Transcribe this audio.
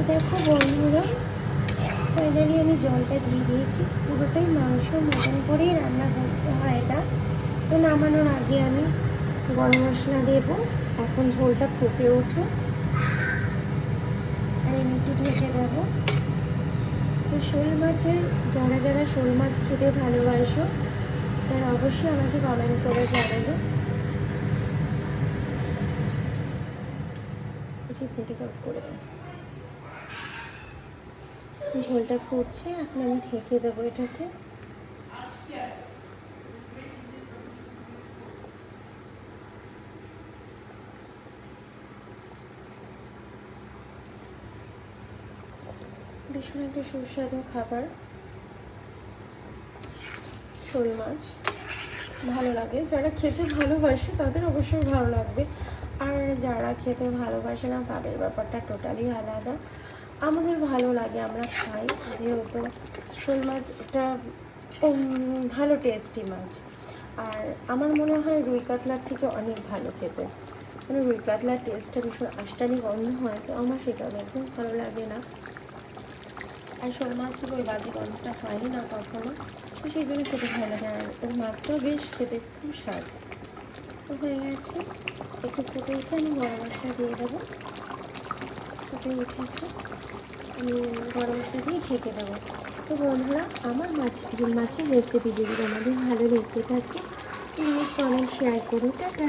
দেখো বন্ধুরা, ফাইনালি আমি জলটা দিয়ে দিয়েছি। পুরোটাই মাংস মতন করেই রান্না করতে হয় এটা। তো নামানোর আগে আমি গরম মশলা দেবো। এখন ঝোলটা ফুটে উঠুক আর আমি একটু ঢেকে দেবো। তো শোল মাছের যারা যারা শোল মাছ খেতে ভালোবাসো তারা অবশ্যই আমাকে কমেন্ট করে জানাবে। করে দেবো। ঝোলটা ফুটছে, এখন আমি ঢেকে দেবো এটাকে। ভীষণ একটা সুস্বাদু খাবার শোল মাছ। ভালো লাগে, যারা খেতে ভালোবাসে তাদের অবশ্যই ভালো লাগবে, আর যারা খেতে ভালোবাসে না তাদের ব্যাপারটা টোটালি আলাদা। আমাদের ভালো লাগে, আমরা খাই, যেহেতু শোল মাছটা ভালো টেস্টি মাছ। আর আমার মনে হয় রুই কাতলার থেকে অনেক ভালো খেতে, মানে রুই কাতলার টেস্টটা ভীষণ আষ্টানি গন্ধ হয়, তো আমার সেটা একদম ভালো লাগে না। আর শোল মাছ থেকে ওই বাজে গন্ধটা হয়নি না কখনো, তো সেই জন্য খেতে ভালো লাগে। আর ওই মাছটাও বেশ খেতে খুব স্বাদ। তো হয়ে গেছে, একটু ফুটে উঠে আমি গরম মশলা দিয়ে দেবো। ফুটে উঠেছে, আমি গরম মশলা দিয়ে ঢেকে দেবো। তো বন্ধুরা, আমার মাছের রেসিপি যদি তোমাদের ভালো লেগে থাকে, লাইক কমেন্ট শেয়ার করো। টাটা।